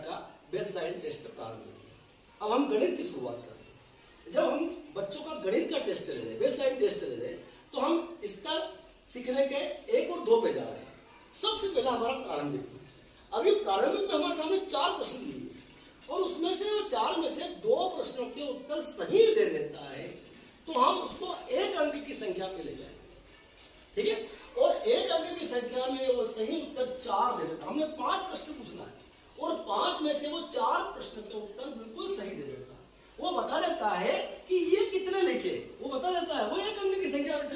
का baseline test प्रारंभ किया। अब हम गणित की शुरुआत करते हैं। जब हम बच्चों का गणित का टेस्ट ले रहे, बेसलाइन टेस्ट ले रहे, तो हम स्तर सीखने के 1 और 2 पे जा रहे हैं। सबसे पहला हमारा प्रारंभिक में, अभी प्रारंभिक में हमारे सामने 4 प्रश्न दिए और उसमें से 4 में से 2 प्रश्नों के उत्तर सही दे देता है तो हम उसको 1 अंक की संख्या पे ले जाएंगे, ठीक है। और 1 अंक की संख्या में वो सही उत्तर 4 दे देता है। हमने 5 प्रश्न पूछना है और 5 में से वो 4 प्रश्न के उत्तर बिल्कुल सही दे देता है। वो बता देता है कि ये कितने लिखे, वो बता देता है, वो 1 अंक की संख्या से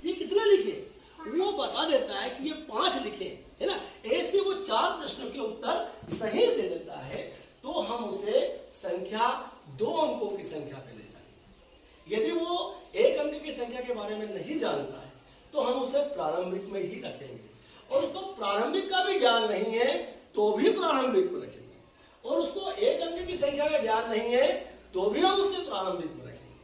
ये कितने लिखे, वो बता देता है कि ये 5 लिखे, है ना। ऐसे वो 4 प्रश्नों के उत्तर सही दे देता है तो हम उसे संख्या 2 अंकों की संख्या पे ले जाएंगे। यदि वो 1 अंक की संख्या के बारे में नहीं जानता है तो हम उसे प्रारंभिक में ही रखेंगे, और उसको प्रारंभिक का भी ज्ञान नहीं है तो भी प्रारंभिक में रखेंगे, और उसको 1 अंक की संख्या का ज्ञान नहीं है तो भी हम उसे प्रारंभिक में रखेंगे,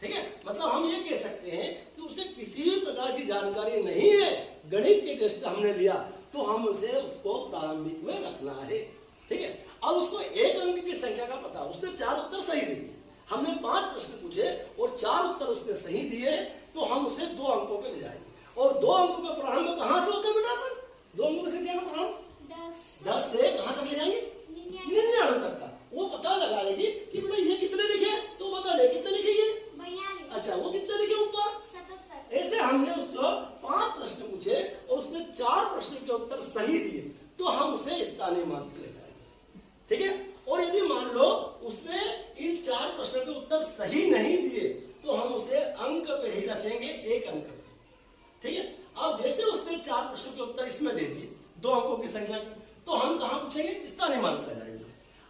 ठीक है। मतलब हम ये कह सकते हैं कि उसे किसी भी प्रकार की जानकारी नहीं है, गणित के टेस्ट हमने लिया तो हम उसे उसको प्रारंभिक में रखना है, ठीक है। अब उसको 1 अंक की संख्या का पता, उसने 4 उत्तर सही दिए, हमने 5 प्रश्न पूछे और 4 उत्तर उसने सही दिए तो हम उसे 2 अंकों पे ले जाएंगे। और 2 अंकों का प्रारंभ कहां से होता है बेटा? अपन 2 अंकों की संख्या का प्रारंभ 10 से कहां तक ले जाएंगे? 99 तक का। वो पता लगा लेगी कि बेटा ये कितने लिखे, तो बता दे कितने लिखे ये 42। अच्छा, वो कितने लिखे ऊपर 77। ऐसे हमने उसको 5 प्रश्न पूछे और उसने 4 प्रश्न के उत्तर सही दिए तो हम उसे स्थानीय मान पे ले जाएंगे, ठीक है। और यदि मान लो उसने इन 4 प्रश्नों के उत्तर सही नहीं दिए तो हम उसे अंक पे ही रखेंगे, 1 अंक पे, ठीक है। अब जैसे उसने 4 प्रश्नों के उत्तर इसमें दे दिए 2 अंकों की संख्या की, तो हम कहां पूछेंगे? स्थानीय मान पे जाएंगे।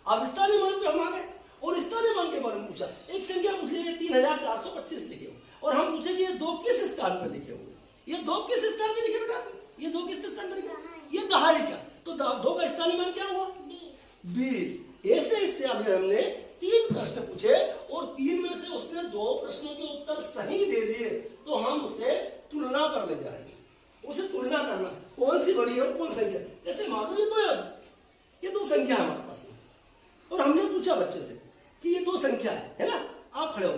अब स्थानीय मान पे हम आ गए और स्थानीय मान के बारे में पूछा, एक संख्या पूछ ली 3425 लिखे हो और हम पूछेंगे ये 2 किस स्थान पर लिखे हुए, ये 2 किस स्थान पर लिखे बेटा? ये 2 किस स्थान पर लिखे? ये दहाई का, तो 2 का स्थानीय मान क्या हुआ? 20। ऐसे इससे अभी हमने 3 प्रश्न पूछे और 3 में से उसने 2 प्रश्नों के उत्तर सही दे दिए तो हम उसे तुलना पर ले जाएंगे। उसे तुलना करना कौन सी बड़ी है और कौन संख्या, जैसे मान लो ये 2 संख्या हमारे पास है और हमने पूछा बच्चे से कि ये 2 संख्या है ना। आप खड़े हो,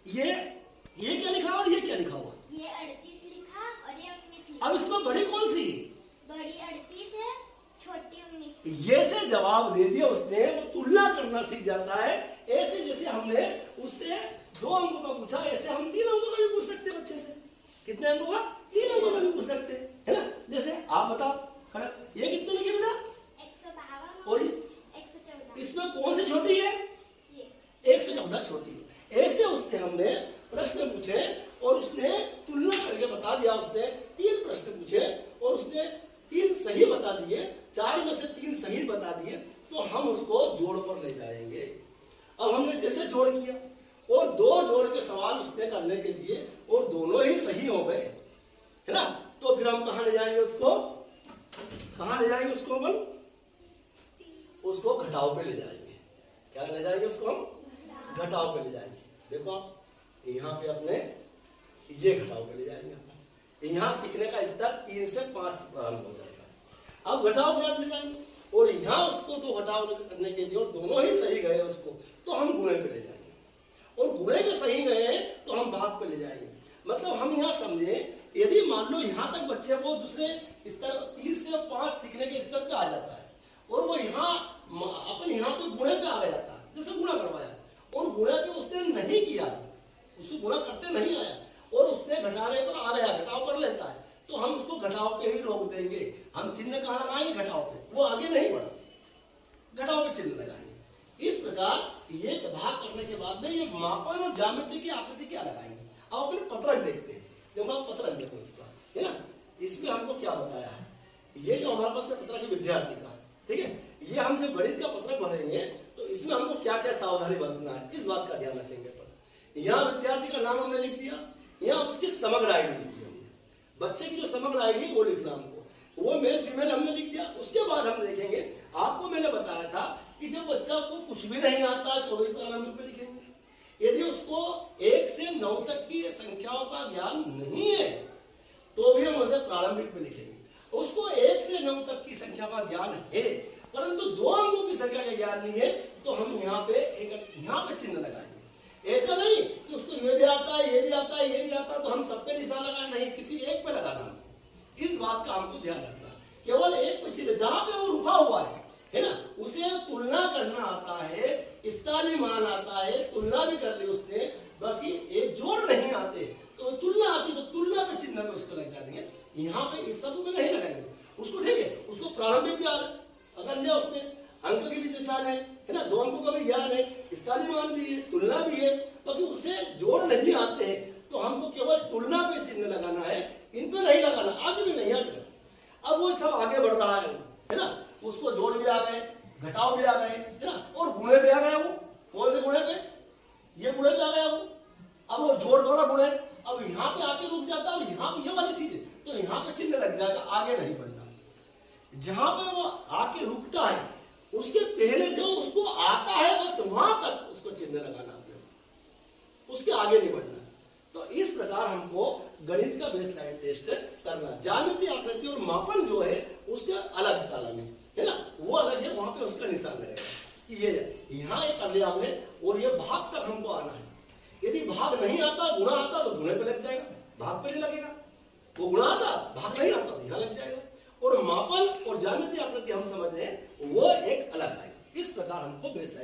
ये क्या लिखा और ये क्या लिखा हुआ? ये 38 लिखा और ये 19 लिखा। अब इसमें बड़ी कौन सी? बड़ी 38 है, छोटी 19। ये से जवाब दे दिया उसने, वो तुलना करना सीख जाता है। ऐसे जैसे हमने उससे 2 अंकों का पूछा, ऐसे हम 3 अंकों का भी पूछ सकते हैं बच्चे से। कितने अंकों का? 3 अंकों का भी पूछ सकते हैं, है ना। जैसे आप बताओ खड़ा, ये कितने लिखे बेटा? 152 और ये 114। इसमें कौन सी छोटी है? ये 114 छोटी है। ऐसे उससे हमने प्रश्न पूछे और उसने तुलना करके बता दिया। उसने 3 प्रश्न पूछे और उसने 3 सही बता दिए, 4 में से 3 सही बता दिए तो हम उसको जोड़ पर ले जाएंगे। अब हमने जैसे जोड़ किया और 2 जोड़ के सवाल उसने करने के दिए और दोनों ही सही हो गए, है ना। तो फिर हम कहां ले जाएंगे उसको? कहां ले जाएंगे उसको? अपन उसको घटाव पे ले जाएंगे। क्या ले जाएंगे उसको? हम घटाव पे ले जाएंगे। देखो आप यहाँ पे अपने ये घटाव पे ले जाएंगे। यहाँ सीखने का स्तर 3 से 5 प्रारंभ हो जाएगा। अब घटाव पे ले जाएंगे और यहाँ उसको 2 घटाव करने के दिए और दोनों ही सही गए उसको, तो हम गुणे पे ले जाएंगे और गुणे के सही गए तो हम भाग पे ले जाएंगे। मतलब हम यहाँ समझे, यदि मान लो यहाँ तक बच्चे को दूसरे स्तर 3 से 5 सीखने के स्तर पे आ जाता है और वो यहाँ अपन यहाँ पे गुणे पे आ जाता है, जैसे गुणा करवाया और गुणा के उसने नहीं किया, उसको गुणा करते नहीं आया और उसने घटाने पर आ गया, घटाव कर लेता है, तो हम उसको घटाव पे ही रोक देंगे। हम चिन्ह कहाँ लगाएंगे? घटाव पे, वो आगे नहीं बढ़ा, घटाव पे चिन्ह लगाएंगे। इस प्रकार ये भाग करने के बाद में ये मापन और ज्यामिति की आकृति क्या लगाएंगे। अब अपन पत्रक देखते हैं। देखो आप पत्रक देखो इसका, है ना। इसमें हमको क्या बताया है, ये जो हमारे पास पत्रक है विद्यार्थी का, ठीक है। ये हम जब गणित का पत्रक भरेंगे तो इसमें हमको क्या क्या सावधानी बरतना है, इस बात का ध्यान रखेंगे। यहाँ विद्यार्थी का नाम हमने लिख दिया, यहाँ उसकी समग्र आईडी लिख दी हमने, बच्चे की जो समग्र आईडी वो लिखना हमको, वो मेल फीमेल हमने लिख दिया। उसके बाद हम देखेंगे, आपको मैंने बताया था कि जब बच्चा को कुछ भी नहीं आता तो भी प्रारंभिक में लिखेंगे। यदि उसको 1 से 9 तक की संख्याओं का ज्ञान नहीं है तो भी हम उसे प्रारंभिक में लिखेंगे। उसको 1 से 9 तक की संख्या का ज्ञान है परंतु 2 अंकों की संख्या निकालनी है तो हम यहाँ पे चिन्ह लगाएंगे। ऐसा नहीं कि उसको ये भी आता है, ये भी आता है, ये भी आता है तो हम सब पे निशान लगाना, नहीं, किसी एक पे लगाना हमको। इस बात का हमको ध्यान रखना, केवल एक पे चिन्ह, जहां पे वो रुका हुआ है ना, उसे तुलना करना आता है, स्थानीय मान आता है, तुलना भी कर ली उसने, बाकी एक जोड़ नहीं आते तो तुलना आती तो तुलना के चिन्ह में उसको लग जाएंगे। यहाँ पे इस सब में नहीं लगाएंगे उसको, ठीक है। उसको प्रारंभिक भी अगर लिया उसने, अंक की भी पहचान है ना, 2 अंकों का भी ज्ञान है, स्थानीय मान भी है, तुलना भी है, बाकी उसे जोड़ नहीं आते हैं तो हमको केवल तुलना पे चिन्ह लगाना है, इन पे नहीं लगाना, आगे भी नहीं आगे। अब वो सब आगे बढ़ रहा है ना, उसको जोड़ भी आ गए, घटाव भी आ गए, है ना, और गुणे भी आ गए। वो कौन से गुणे पे? ये गुणे पे आ गया वो। अब वो जोड़ थोड़ा गुणे, अब यहाँ पे आके रुक जाता है और यहाँ पे ये वाली चीज है तो यहाँ पे चिन्ह लग जाएगा, आगे नहीं बढ़ना। जहां पे वो आके रुकता है उसके पहले जो उसको आता है बस वहां तक उसको चिन्ह लगाना, उसके आगे नहीं बढ़ना। तो इस प्रकार हमको गणित का बेसलाइन टेस्ट करना। ज्यामिति, आकृति और मापन जो है उसका अलग कॉलम है ना, वो अलग है, वहां पे उसका निशान लगेगा कि ये यहाँ एक कर लिया हमने और ये भाग तक हमको आना है। यदि भाग नहीं आता, गुणा आता तो गुणे पे लग जाएगा, भाग पे नहीं लगेगा। वो गुणा आता, भाग नहीं आता तो यहाँ लग जाएगा। और मापन और ज्यामिति आकृति हम समझ रहे हैं वो एक अलग है। इस प्रकार हमको बेसलाइन